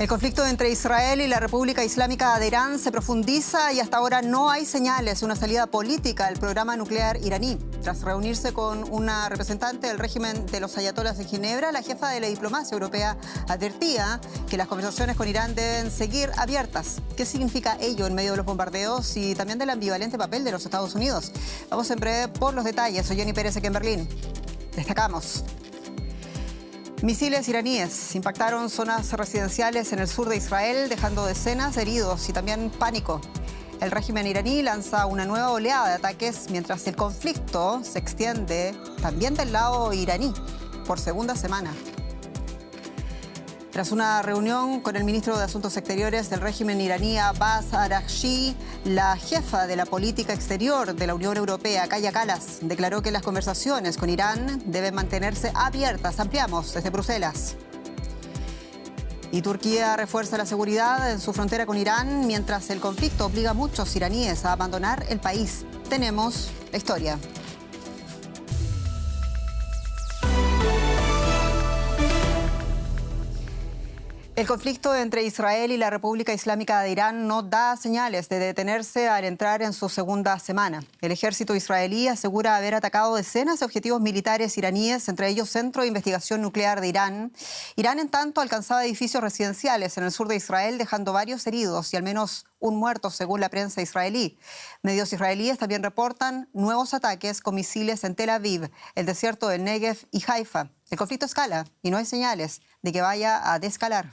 El conflicto entre Israel y la República Islámica de Irán se profundiza y hasta ahora no hay señales de una salida política al programa nuclear iraní. Tras reunirse con una representante del régimen de los ayatolás en Ginebra, la jefa de la diplomacia europea advertía que las conversaciones con Irán deben seguir abiertas. ¿Qué significa ello en medio de los bombardeos y también del ambivalente papel de los Estados Unidos? Vamos en breve por los detalles. Soy Jenny Pérez aquí en Berlín. Destacamos. Misiles iraníes impactaron zonas residenciales en el sur de Israel, dejando decenas de heridos y también pánico. El régimen iraní lanza una nueva oleada de ataques mientras el conflicto se extiende también del lado iraní por segunda semana. Tras una reunión con el ministro de Asuntos Exteriores del régimen iraní, Abbas Araghchi, la jefa de la política exterior de la Unión Europea, Kaja Kallas, declaró que las conversaciones con Irán deben mantenerse abiertas. Ampliamos desde Bruselas. Y Turquía refuerza la seguridad en su frontera con Irán, mientras el conflicto obliga a muchos iraníes a abandonar el país. Tenemos la historia. El conflicto entre Israel y la República Islámica de Irán no da señales de detenerse al entrar en su segunda semana. El ejército israelí asegura haber atacado decenas de objetivos militares iraníes, entre ellos Centro de Investigación Nuclear de Irán. Irán, en tanto, alcanzaba edificios residenciales en el sur de Israel, dejando varios heridos y al menos un muerto, según la prensa israelí. Medios israelíes también reportan nuevos ataques con misiles en Tel Aviv, el desierto del Negev y Haifa. El conflicto escala y no hay señales de que vaya a descalar.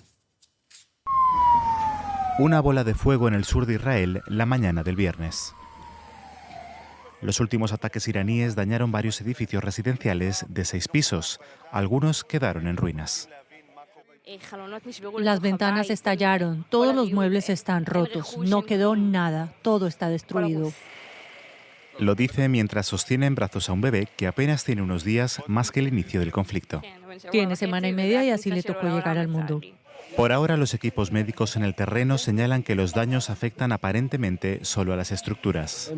Una bola de fuego en el sur de Israel la mañana del viernes. Los últimos ataques iraníes dañaron varios edificios residenciales de 6 pisos. Algunos quedaron en ruinas. Las ventanas estallaron, todos los muebles están rotos, no quedó nada, todo está destruido. Lo dice mientras sostiene en brazos a un bebé que apenas tiene unos días más que el inicio del conflicto. Tiene semana y media y así le tocó llegar al mundo. Por ahora, los equipos médicos en el terreno señalan que los daños afectan aparentemente solo a las estructuras.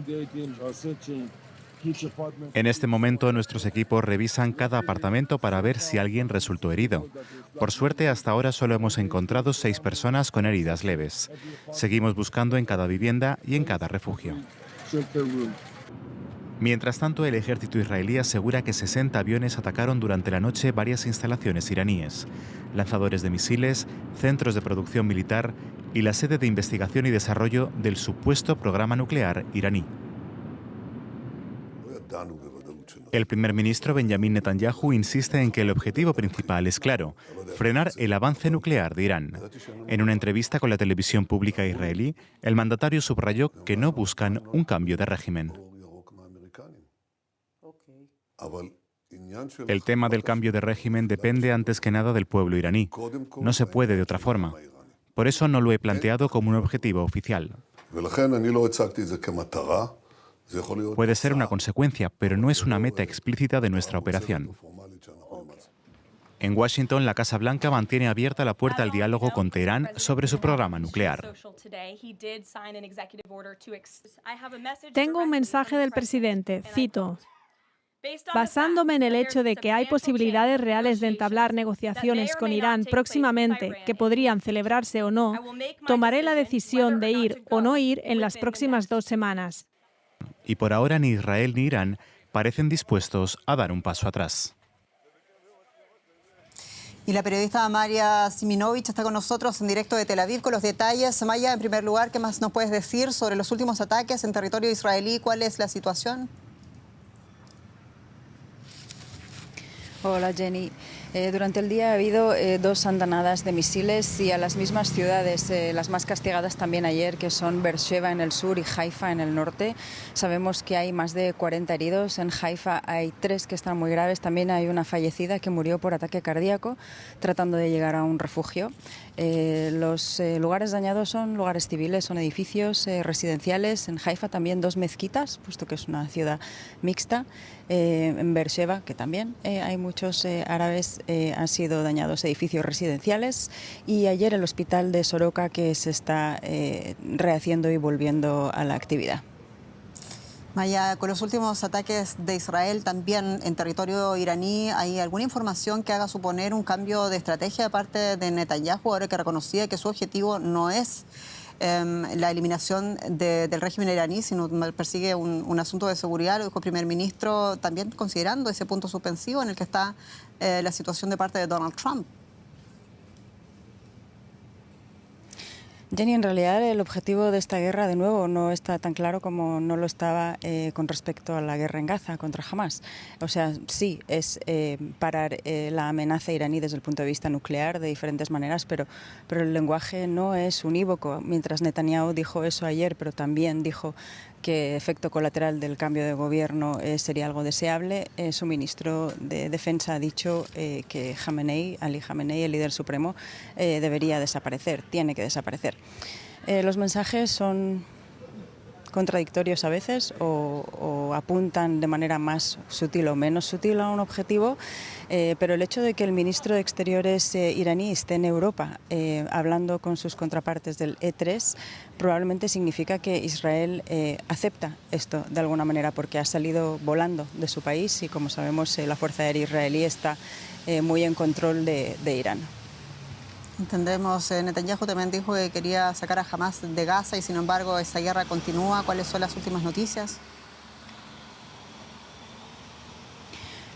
En este momento, nuestros equipos revisan cada apartamento para ver si alguien resultó herido. Por suerte, hasta ahora solo hemos encontrado 6 personas con heridas leves. Seguimos buscando en cada vivienda y en cada refugio. Mientras tanto, el ejército israelí asegura que 60 aviones atacaron durante la noche varias instalaciones iraníes, lanzadores de misiles, centros de producción militar y la sede de investigación y desarrollo del supuesto programa nuclear iraní. El primer ministro Benjamin Netanyahu insiste en que el objetivo principal es claro: frenar el avance nuclear de Irán. En una entrevista con la televisión pública israelí, el mandatario subrayó que no buscan un cambio de régimen. El tema del cambio de régimen depende antes que nada del pueblo iraní. No se puede de otra forma. Por eso no lo he planteado como un objetivo oficial. Puede ser una consecuencia, pero no es una meta explícita de nuestra operación. En Washington, la Casa Blanca mantiene abierta la puerta al diálogo con Teherán sobre su programa nuclear. Tengo un mensaje del presidente, cito: basándome en el hecho de que hay posibilidades reales de entablar negociaciones con Irán próximamente, que podrían celebrarse o no, tomaré la decisión de ir o no ir en las próximas 2 semanas. Y por ahora ni Israel ni Irán parecen dispuestos a dar un paso atrás. Y la periodista Maya Siminovich está con nosotros en directo de Tel Aviv con los detalles. Maya, en primer lugar, ¿qué más nos puedes decir sobre los últimos ataques en territorio israelí? ¿Cuál es la situación? Hola, Jenny. Durante el día ha habido 2 andanadas de misiles y a las mismas ciudades, las más castigadas también ayer, que son Beersheba en el sur y Haifa en el norte. Sabemos que hay más de 40 heridos. En Haifa hay 3 que están muy graves. También hay una fallecida que murió por ataque cardíaco tratando de llegar a un refugio. Los lugares dañados son lugares civiles, son edificios residenciales. En Haifa también 2 mezquitas, puesto que es una ciudad mixta. En Beersheba, que también hay muchos árabes, han sido dañados edificios residenciales, y ayer el hospital de Soroka, que se está rehaciendo y volviendo a la actividad. Maya, con los últimos ataques de Israel también en territorio iraní, ¿hay alguna información que haga suponer un cambio de estrategia de parte de Netanyahu, ahora que reconocía que su objetivo no es la eliminación del régimen iraní, sino persigue un asunto de seguridad? Lo dijo el primer ministro, también considerando ese punto suspensivo en el que está la situación de parte de Donald Trump. Jenny, en realidad el objetivo de esta guerra, de nuevo, no está tan claro como no lo estaba con respecto a la guerra en Gaza contra Hamás. O sea, sí, es parar la amenaza iraní desde el punto de vista nuclear de diferentes maneras, pero el lenguaje no es unívoco. Mientras Netanyahu dijo eso ayer, pero también dijo que efecto colateral del cambio de gobierno sería algo deseable, su ministro de Defensa ha dicho que Ali Khamenei, el líder supremo, debería desaparecer, tiene que desaparecer. Los mensajes son contradictorios a veces o apuntan de manera más sutil o menos sutil a un objetivo, pero el hecho de que el ministro de Exteriores iraní esté en Europa hablando con sus contrapartes del E3 probablemente significa que Israel acepta esto de alguna manera porque ha salido volando de su país y, como sabemos, la Fuerza Aérea israelí está muy en control de Irán. Entendemos, Netanyahu también dijo que quería sacar a Hamás de Gaza y sin embargo esa guerra continúa. ¿Cuáles son las últimas noticias?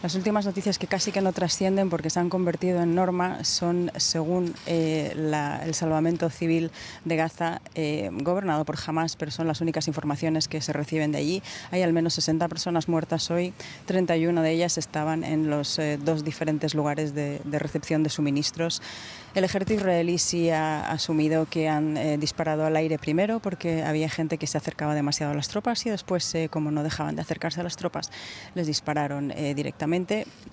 Las últimas noticias que casi que no trascienden porque se han convertido en norma son, según el salvamento civil de Gaza, gobernado por Hamás, pero son las únicas informaciones que se reciben de allí. Hay al menos 60 personas muertas hoy, 31 de ellas estaban en los dos diferentes lugares de recepción de suministros. El ejército israelí sí ha asumido que han disparado al aire primero porque había gente que se acercaba demasiado a las tropas y después, como no dejaban de acercarse a las tropas, les dispararon directamente.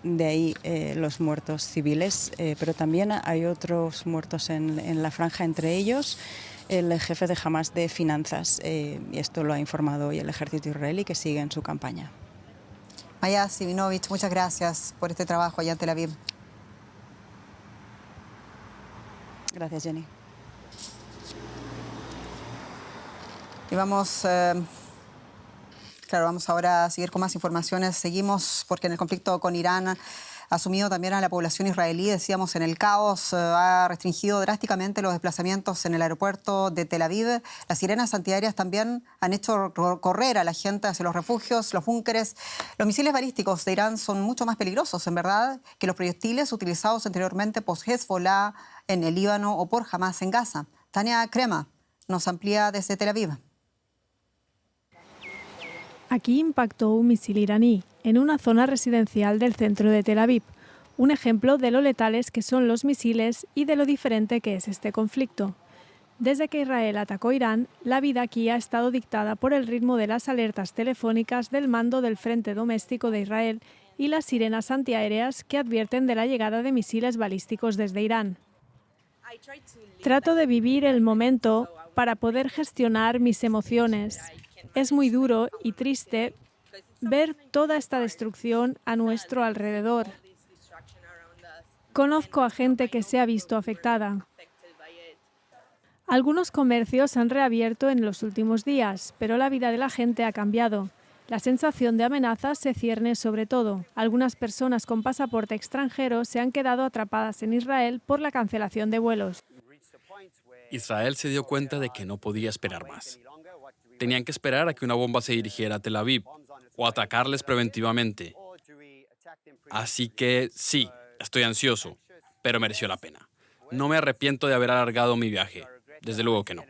De ahí los muertos civiles, pero también hay otros muertos en la franja, entre ellos el jefe de Hamás de finanzas, y esto lo ha informado hoy el ejército israelí, que sigue en su campaña. Maya Sivinovich, muchas gracias por este trabajo allá en Tel Aviv. Gracias, Jenny. Y vamos ahora a seguir con más informaciones. Seguimos porque en el conflicto con Irán ha asumido también a la población israelí, decíamos, en el caos. Ha restringido drásticamente los desplazamientos en el aeropuerto de Tel Aviv. Las sirenas antiaéreas también han hecho correr a la gente hacia los refugios, los búnkeres. Los misiles balísticos de Irán son mucho más peligrosos, en verdad, que los proyectiles utilizados anteriormente por Hezbollah en el Líbano o por Hamás en Gaza. Tania Crema nos amplía desde Tel Aviv. Aquí impactó un misil iraní en una zona residencial del centro de Tel Aviv, un ejemplo de lo letales que son los misiles y de lo diferente que es este conflicto. Desde que Israel atacó a Irán, la vida aquí ha estado dictada por el ritmo de las alertas telefónicas del mando del Frente Doméstico de Israel y las sirenas antiaéreas que advierten de la llegada de misiles balísticos desde Irán. Trato de vivir el momento para poder gestionar mis emociones. Es muy duro y triste ver toda esta destrucción a nuestro alrededor. Conozco a gente que se ha visto afectada. Algunos comercios han reabierto en los últimos días, pero la vida de la gente ha cambiado. La sensación de amenaza se cierne sobre todo. Algunas personas con pasaporte extranjero se han quedado atrapadas en Israel por la cancelación de vuelos. Israel se dio cuenta de que no podía esperar más. Tenían que esperar a que una bomba se dirigiera a Tel Aviv o atacarles preventivamente. Así que sí, estoy ansioso, pero mereció la pena. No me arrepiento de haber alargado mi viaje. Desde luego que no.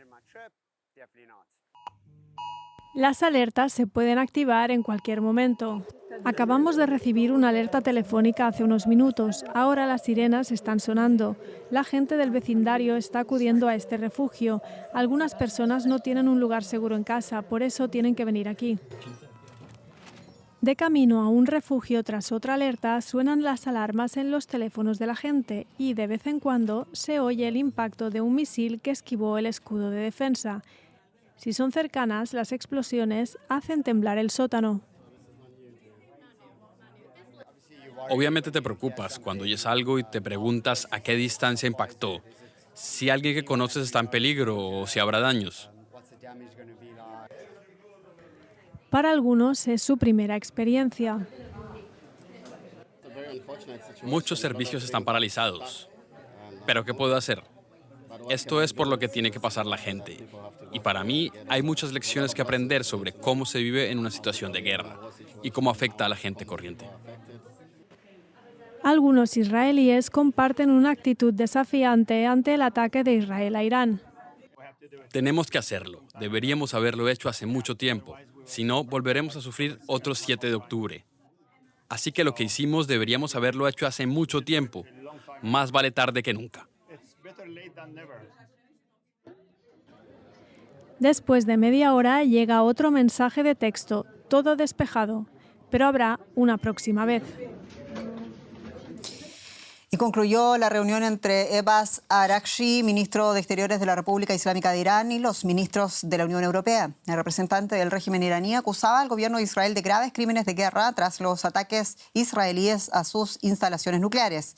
Las alertas se pueden activar en cualquier momento. Acabamos de recibir una alerta telefónica hace unos minutos. Ahora las sirenas están sonando. La gente del vecindario está acudiendo a este refugio. Algunas personas no tienen un lugar seguro en casa, por eso tienen que venir aquí. De camino a un refugio tras otra alerta, suenan las alarmas en los teléfonos de la gente y de vez en cuando se oye el impacto de un misil que esquivó el escudo de defensa. Si son cercanas, las explosiones hacen temblar el sótano. Obviamente te preocupas cuando oyes algo y te preguntas a qué distancia impactó, si alguien que conoces está en peligro o si habrá daños. Para algunos es su primera experiencia. Muchos servicios están paralizados. ¿Pero qué puedo hacer? Esto es por lo que tiene que pasar la gente. Y para mí hay muchas lecciones que aprender sobre cómo se vive en una situación de guerra y cómo afecta a la gente corriente. Algunos israelíes comparten una actitud desafiante ante el ataque de Israel a Irán. Tenemos que hacerlo. Deberíamos haberlo hecho hace mucho tiempo. Si no, volveremos a sufrir otro 7 de octubre. Así que lo que hicimos deberíamos haberlo hecho hace mucho tiempo. Más vale tarde que nunca. Después de media hora llega otro mensaje de texto, todo despejado, pero habrá una próxima vez. Y concluyó la reunión entre Abbas Araghchi, ministro de Exteriores de la República Islámica de Irán, y los ministros de la Unión Europea. El representante del régimen iraní acusaba al gobierno de Israel de graves crímenes de guerra tras los ataques israelíes a sus instalaciones nucleares.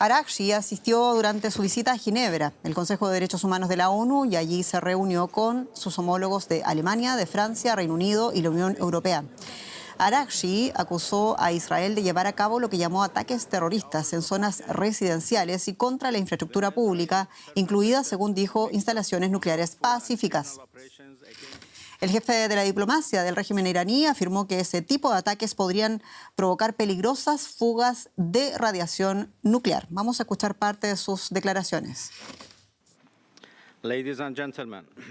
Araghchi asistió durante su visita a Ginebra, el Consejo de Derechos Humanos de la ONU, y allí se reunió con sus homólogos de Alemania, de Francia, Reino Unido y la Unión Europea. Araghchi acusó a Israel de llevar a cabo lo que llamó ataques terroristas en zonas residenciales y contra la infraestructura pública, incluidas, según dijo, instalaciones nucleares pacíficas. El jefe de la diplomacia del régimen iraní afirmó que ese tipo de ataques podrían provocar peligrosas fugas de radiación nuclear. Vamos a escuchar parte de sus declaraciones.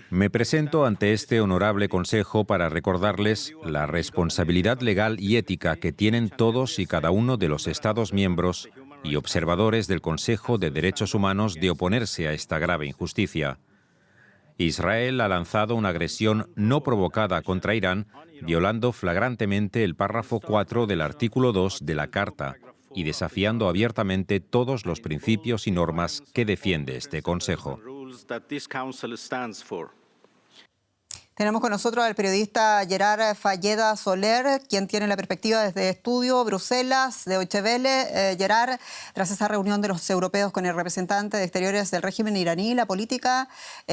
Me presento ante este honorable Consejo para recordarles la responsabilidad legal y ética que tienen todos y cada uno de los Estados miembros y observadores del Consejo de Derechos Humanos de oponerse a esta grave injusticia. Israel ha lanzado una agresión no provocada contra Irán, violando flagrantemente el párrafo 4 del artículo 2 de la Carta y desafiando abiertamente todos los principios y normas que defiende este Consejo. Tenemos con nosotros al periodista Gerard Falleda Soler, quien tiene la perspectiva desde Estudio Bruselas de Deutsche Welle. Gerard, tras esa reunión de los europeos con el representante de Exteriores del régimen iraní, la política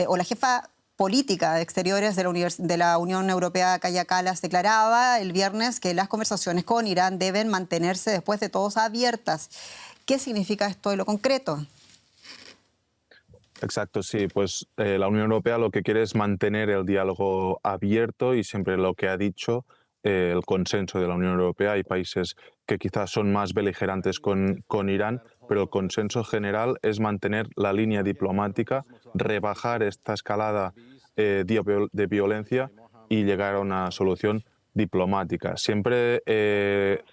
o la jefa política de Exteriores de la Unión Europea, Kaja Kallas, declaraba el viernes que las conversaciones con Irán deben mantenerse después de todo abiertas. ¿Qué significa esto en lo concreto? Exacto, sí. Pues la Unión Europea lo que quiere es mantener el diálogo abierto y siempre lo que ha dicho el consenso de la Unión Europea. Hay países que quizás son más beligerantes con Irán, pero el consenso general es mantener la línea diplomática, rebajar esta escalada de violencia y llegar a una solución diplomática. Siempre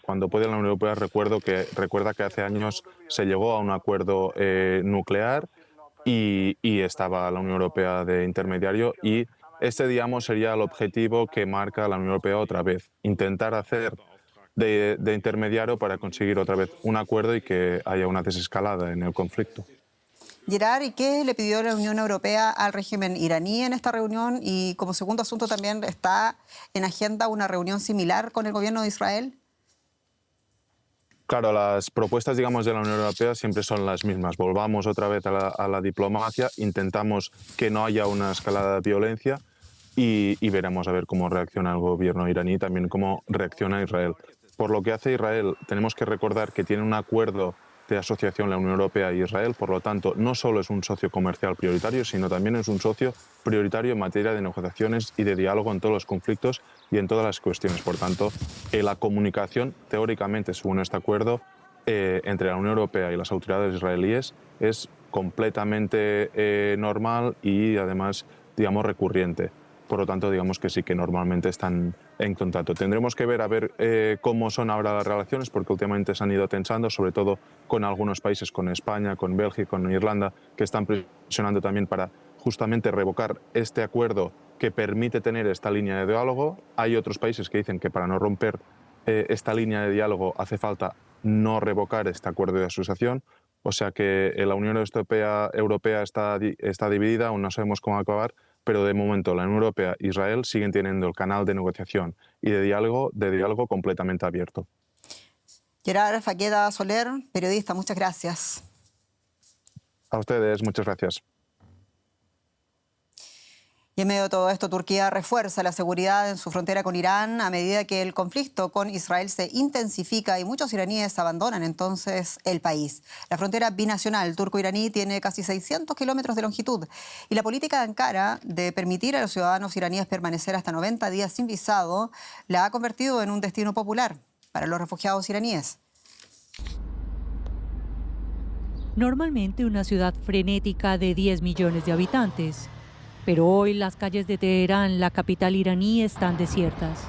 cuando puede la Unión Europea recuerda que hace años se llegó a un acuerdo nuclear y estaba la Unión Europea de intermediario y este, digamos, sería el objetivo que marca la Unión Europea otra vez, intentar hacer de intermediario para conseguir otra vez un acuerdo y que haya una desescalada en el conflicto. Gerard, ¿y qué le pidió la Unión Europea al régimen iraní en esta reunión? Y como segundo asunto también está en agenda una reunión similar con el gobierno de Israel. Claro, las propuestas, digamos, de la Unión Europea siempre son las mismas. Volvamos otra vez a la diplomacia, intentamos que no haya una escalada de violencia y veremos a ver cómo reacciona el gobierno iraní y también cómo reacciona Israel. Por lo que hace Israel, tenemos que recordar que tiene un acuerdo de asociación la Unión Europea y Israel, por lo tanto, no solo es un socio comercial prioritario, sino también es un socio prioritario en materia de negociaciones y de diálogo en todos los conflictos y en todas las cuestiones. Por tanto, la comunicación, teóricamente, según este acuerdo, entre la Unión Europea y las autoridades israelíes es completamente normal y, además, digamos, recurrente. Por lo tanto, digamos que sí que normalmente están en contacto. Tendremos que ver cómo son ahora las relaciones, porque últimamente se han ido tensando, sobre todo con algunos países, con España, con Bélgica, con Irlanda, que están presionando también para justamente revocar este acuerdo que permite tener esta línea de diálogo. Hay otros países que dicen que para no romper esta línea de diálogo hace falta no revocar este acuerdo de asociación. O sea que la Unión Europea está dividida, aún no sabemos cómo acabar, pero de momento la Unión Europea e Israel siguen teniendo el canal de negociación y de diálogo completamente abierto. Gerard Falleda Soler, periodista, muchas gracias. A ustedes, muchas gracias. Y en medio de todo esto, Turquía refuerza la seguridad en su frontera con Irán a medida que el conflicto con Israel se intensifica y muchos iraníes abandonan entonces el país. La frontera binacional turco-iraní tiene casi 600 kilómetros de longitud y la política de Ankara de permitir a los ciudadanos iraníes permanecer hasta 90 días sin visado la ha convertido en un destino popular para los refugiados iraníes. Normalmente una ciudad frenética de 10 millones de habitantes. Pero hoy las calles de Teherán, la capital iraní, están desiertas.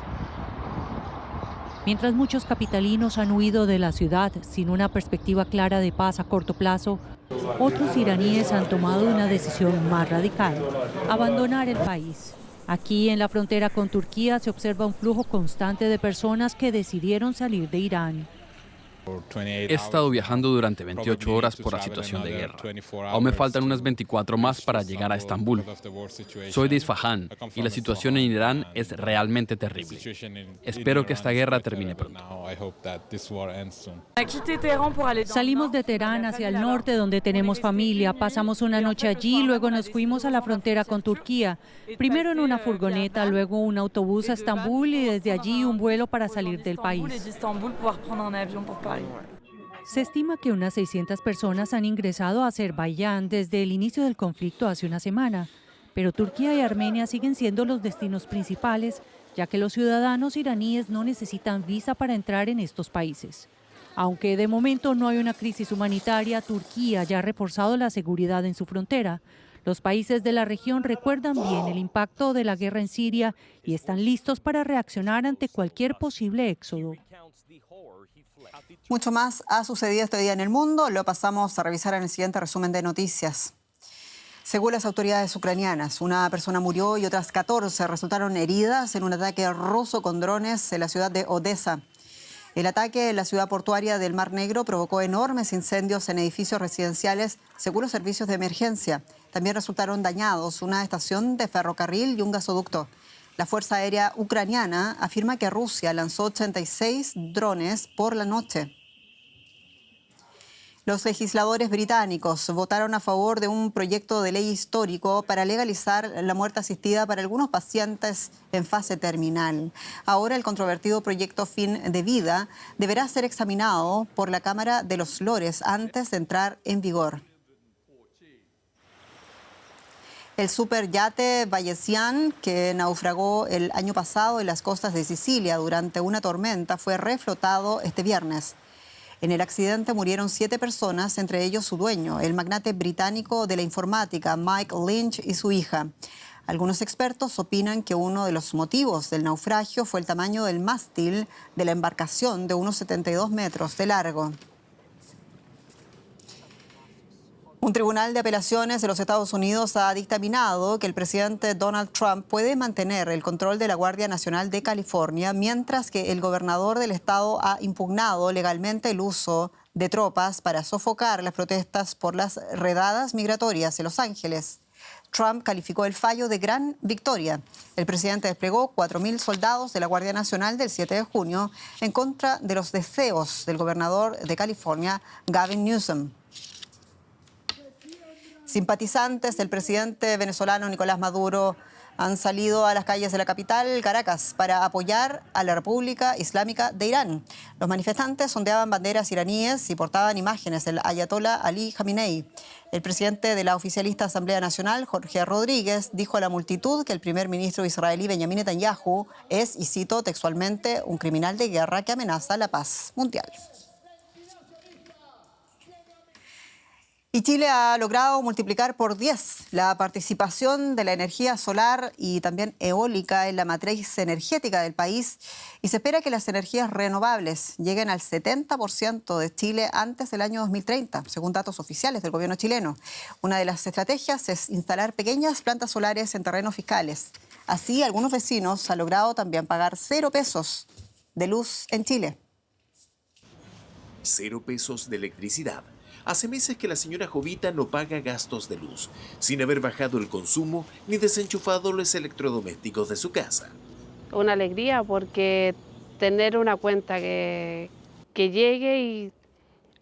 Mientras muchos capitalinos han huido de la ciudad sin una perspectiva clara de paz a corto plazo, otros iraníes han tomado una decisión más radical: abandonar el país. Aquí, en la frontera con Turquía, se observa un flujo constante de personas que decidieron salir de Irán. He estado viajando durante 28 horas por la situación de guerra. Aún me faltan unas 24 más para llegar a Estambul. Soy de Isfahán y la situación en Irán es realmente terrible. Espero que esta guerra termine pronto. Salimos de Teherán hacia el norte, donde tenemos familia. Pasamos una noche allí, luego nos fuimos a la frontera con Turquía. Primero en una furgoneta, luego un autobús a Estambul y desde allí un vuelo para salir del país. Se estima que unas 600 personas han ingresado a Azerbaiyán desde el inicio del conflicto hace una semana, pero Turquía y Armenia siguen siendo los destinos principales, ya que los ciudadanos iraníes no necesitan visa para entrar en estos países. Aunque de momento no hay una crisis humanitaria, Turquía ya ha reforzado la seguridad en su frontera. Los países de la región recuerdan bien el impacto de la guerra en Siria y están listos para reaccionar ante cualquier posible éxodo. Mucho más ha sucedido este día en el mundo. Lo pasamos a revisar en el siguiente resumen de noticias. Según las autoridades ucranianas, una persona murió y otras 14 resultaron heridas en un ataque ruso con drones en la ciudad de Odessa. El ataque en la ciudad portuaria del Mar Negro provocó enormes incendios en edificios residenciales, según los servicios de emergencia. También resultaron dañados una estación de ferrocarril y un gasoducto. La Fuerza Aérea Ucraniana afirma que Rusia lanzó 86 drones por la noche. Los legisladores británicos votaron a favor de un proyecto de ley histórico para legalizar la muerte asistida para algunos pacientes en fase terminal. Ahora el controvertido proyecto Fin de Vida deberá ser examinado por la Cámara de los Lores antes de entrar en vigor. El superyate Bayesian, que naufragó el año pasado en las costas de Sicilia durante una tormenta, fue reflotado este viernes. En el accidente murieron 7 personas, entre ellos su dueño, el magnate británico de la informática Mike Lynch y su hija. Algunos expertos opinan que uno de los motivos del naufragio fue el tamaño del mástil de la embarcación, de unos 72 metros de largo. Un tribunal de apelaciones de los Estados Unidos ha dictaminado que el presidente Donald Trump puede mantener el control de la Guardia Nacional de California, mientras que el gobernador del estado ha impugnado legalmente el uso de tropas para sofocar las protestas por las redadas migratorias en Los Ángeles. Trump calificó el fallo de gran victoria. El presidente desplegó 4.000 soldados de la Guardia Nacional del 7 de junio en contra de los deseos del gobernador de California, Gavin Newsom. Simpatizantes del presidente venezolano Nicolás Maduro han salido a las calles de la capital, Caracas, para apoyar a la República Islámica de Irán. Los manifestantes ondeaban banderas iraníes y portaban imágenes del ayatolá Ali Khamenei. El presidente de la oficialista Asamblea Nacional, Jorge Rodríguez, dijo a la multitud que el primer ministro israelí Benjamín Netanyahu es, y cito textualmente, un criminal de guerra que amenaza la paz mundial. Y Chile ha logrado multiplicar por 10 la participación de la energía solar y también eólica en la matriz energética del país, y se espera que las energías renovables lleguen al 70% de Chile antes del año 2030, según datos oficiales del gobierno chileno. Una de las estrategias es instalar pequeñas plantas solares en terrenos fiscales. Así, algunos vecinos han logrado también pagar 0 pesos de luz en Chile. 0 pesos de electricidad. Hace meses que la señora Jovita no paga gastos de luz, sin haber bajado el consumo ni desenchufado los electrodomésticos de su casa. Una alegría porque tener una cuenta que llegue y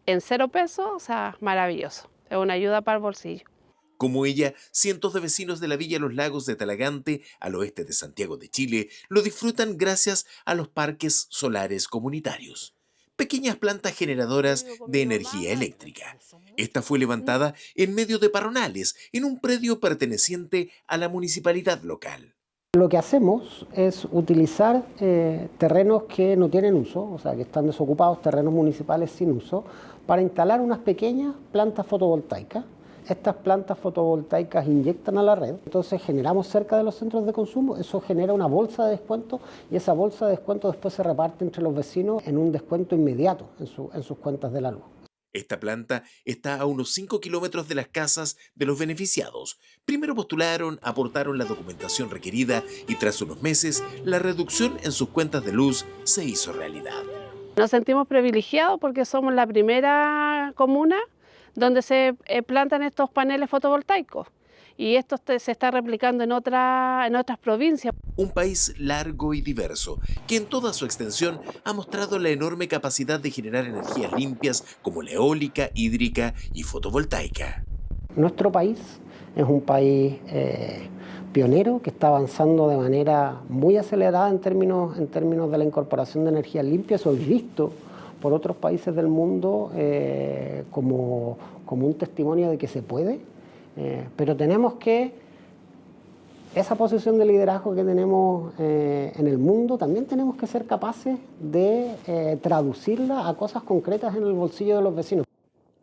en 0 pesos, o sea, maravilloso. Es una ayuda para el bolsillo. Como ella, cientos de vecinos de la Villa Los Lagos de Talagante, al oeste de Santiago de Chile, lo disfrutan gracias a los parques solares comunitarios. Pequeñas plantas generadoras de energía eléctrica. Esta fue levantada en medio de parronales, en un predio perteneciente a la municipalidad local. Lo que hacemos es utilizar terrenos que no tienen uso, o sea, que están desocupados, terrenos municipales sin uso, para instalar unas pequeñas plantas fotovoltaicas. Estas plantas fotovoltaicas inyectan a la red, entonces generamos cerca de los centros de consumo, eso genera una bolsa de descuento y esa bolsa de descuento después se reparte entre los vecinos en un descuento inmediato en sus cuentas de la luz. Esta planta está a unos 5 kilómetros de las casas de los beneficiados. Primero postularon, aportaron la documentación requerida y tras unos meses, la reducción en sus cuentas de luz se hizo realidad. Nos sentimos privilegiados porque somos la primera comuna donde se plantan estos paneles fotovoltaicos y esto se está replicando en otras provincias. Un país largo y diverso, que en toda su extensión ha mostrado la enorme capacidad de generar energías limpias como la eólica, hídrica y fotovoltaica. Nuestro país es un país pionero que está avanzando de manera muy acelerada en términos de la incorporación de energías limpias. Eso es visto por otros países del mundo como un testimonio de que se puede, pero tenemos que, esa posición de liderazgo que tenemos en el mundo, también tenemos que ser capaces de traducirla a cosas concretas en el bolsillo de los vecinos.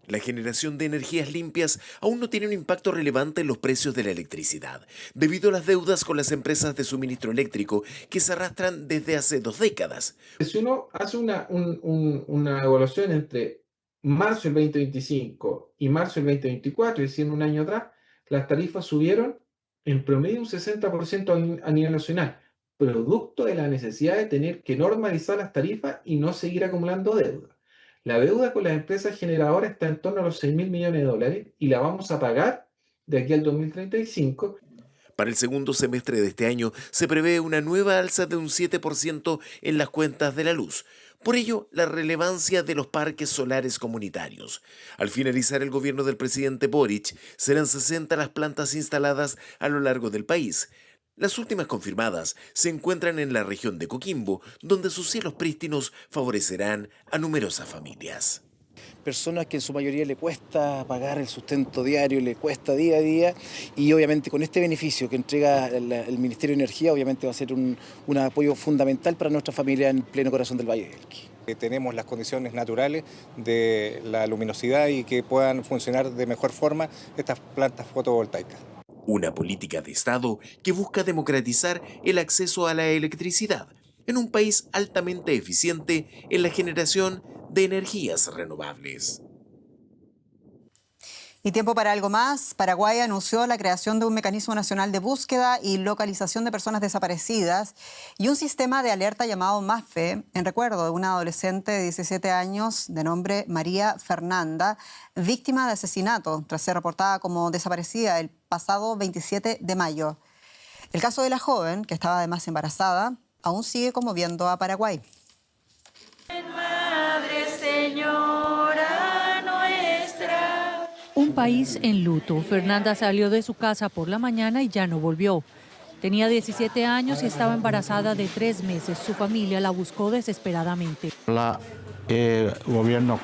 La generación de energías limpias aún no tiene un impacto relevante en los precios de la electricidad, debido a las deudas con las empresas de suministro eléctrico que se arrastran desde hace 2 décadas. Si uno hace una evaluación entre marzo del 2025 y marzo del 2024, es decir, un año atrás, las tarifas subieron en promedio un 60% a nivel nacional, producto de la necesidad de tener que normalizar las tarifas y no seguir acumulando deuda. La deuda con las empresas generadoras está en torno a los 6.000 millones de dólares y la vamos a pagar de aquí al 2035. Para el segundo semestre de este año se prevé una nueva alza de un 7% en las cuentas de la luz. Por ello, la relevancia de los parques solares comunitarios. Al finalizar el gobierno del presidente Boric, serán 60 las plantas instaladas a lo largo del país. Las últimas confirmadas se encuentran en la región de Coquimbo, donde sus cielos prístinos favorecerán a numerosas familias. Personas que en su mayoría le cuesta pagar el sustento diario, le cuesta día a día, y obviamente con este beneficio que entrega el Ministerio de Energía, obviamente va a ser un apoyo fundamental para nuestra familia en pleno corazón del Valle del Elqui. Tenemos las condiciones naturales de la luminosidad y que puedan funcionar de mejor forma estas plantas fotovoltaicas. Una política de Estado que busca democratizar el acceso a la electricidad en un país altamente eficiente en la generación de energías renovables. Y tiempo para algo más. Paraguay anunció la creación de un mecanismo nacional de búsqueda y localización de personas desaparecidas y un sistema de alerta llamado MAFE en recuerdo de una adolescente de 17 años de nombre María Fernanda, víctima de asesinato tras ser reportada como desaparecida el pasado 27 de mayo. El caso de la joven, que estaba además embarazada, aún sigue conmoviendo a Paraguay. Madre Señora nuestra. Un país en luto. Fernanda salió de su casa por la mañana y ya no volvió. Tenía 17 años y estaba embarazada de 3 meses. Su familia la buscó desesperadamente. El gobierno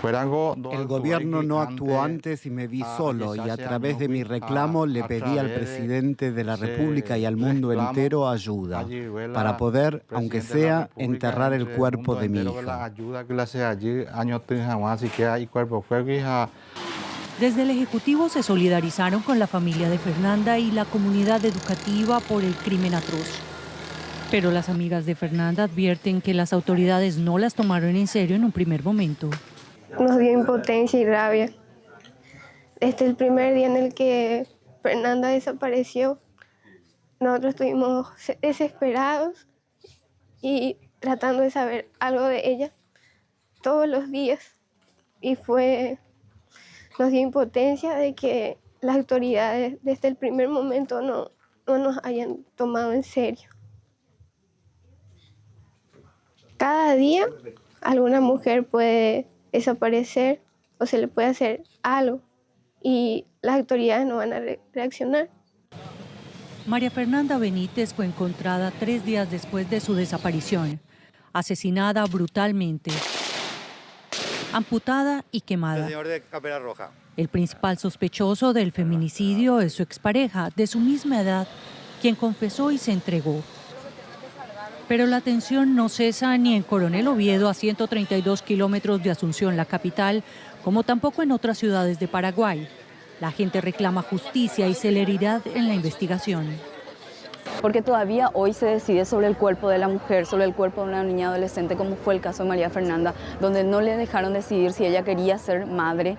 no actuó antes y me vi solo, y a través de mi reclamo le pedí al presidente de la República y al mundo entero ayuda para poder, aunque sea, enterrar el cuerpo de mi hija. Desde el Ejecutivo se solidarizaron con la familia de Fernanda y la comunidad educativa por el crimen atroz. Pero las amigas de Fernanda advierten que las autoridades no las tomaron en serio en un primer momento. Nos dio impotencia y rabia. Desde el primer día en el que Fernanda desapareció, nosotros estuvimos desesperados y tratando de saber algo de ella todos los días. Y nos dio impotencia de que las autoridades desde el primer momento no nos hayan tomado en serio. Cada día alguna mujer puede desaparecer o se le puede hacer algo, y las autoridades no van a reaccionar. María Fernanda Benítez fue encontrada 3 días después de su desaparición, asesinada brutalmente, amputada y quemada. El señor de Campera Roja. El principal sospechoso del feminicidio es su expareja, de su misma edad, quien confesó y se entregó. Pero la tensión no cesa ni en Coronel Oviedo, a 132 kilómetros de Asunción, la capital, como tampoco en otras ciudades de Paraguay. La gente reclama justicia y celeridad en la investigación. Porque todavía hoy se decide sobre el cuerpo de la mujer, sobre el cuerpo de una niña adolescente, como fue el caso de María Fernanda, donde no le dejaron decidir si ella quería ser madre,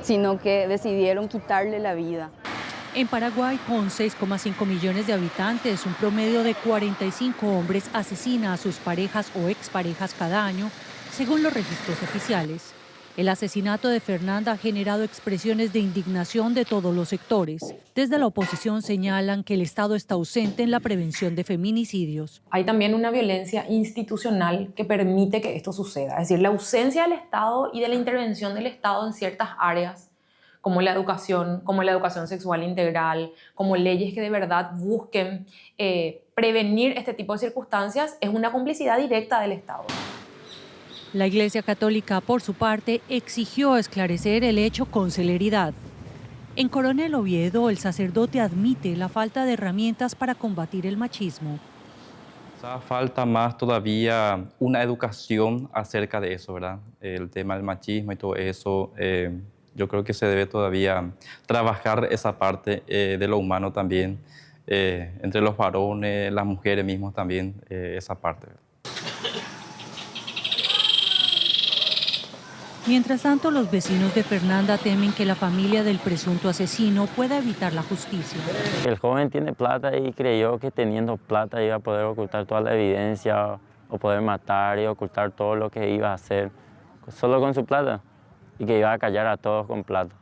sino que decidieron quitarle la vida. En Paraguay, con 6,5 millones de habitantes, un promedio de 45 hombres asesina a sus parejas o exparejas cada año, según los registros oficiales. El asesinato de Fernanda ha generado expresiones de indignación de todos los sectores. Desde la oposición señalan que el Estado está ausente en la prevención de feminicidios. Hay también una violencia institucional que permite que esto suceda. Es decir, la ausencia del Estado y de la intervención del Estado en ciertas áreas, como la educación sexual integral, como leyes que de verdad busquen prevenir este tipo de circunstancias, es una complicidad directa del Estado. La Iglesia Católica, por su parte, exigió esclarecer el hecho con celeridad. En Coronel Oviedo, el sacerdote admite la falta de herramientas para combatir el machismo. Falta más todavía una educación acerca de eso, ¿verdad? El tema del machismo y todo eso. Yo creo que se debe todavía trabajar esa parte de lo humano también, entre los varones, las mujeres mismas también, esa parte. Mientras tanto, los vecinos de Fernanda temen que la familia del presunto asesino pueda evitar la justicia. El joven tiene plata y creyó que teniendo plata iba a poder ocultar toda la evidencia o poder matar y ocultar todo lo que iba a hacer solo con su plata y que iba a callar a todos con plata.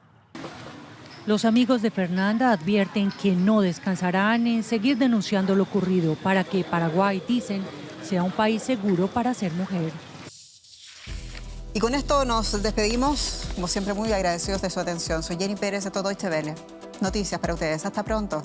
Los amigos de Fernanda advierten que no descansarán en seguir denunciando lo ocurrido para que Paraguay, dicen, sea un país seguro para ser mujer. Y con esto nos despedimos, como siempre muy agradecidos de su atención. Soy Jenny Pérez de Todo Deutsche Welle. Noticias para ustedes. Hasta pronto.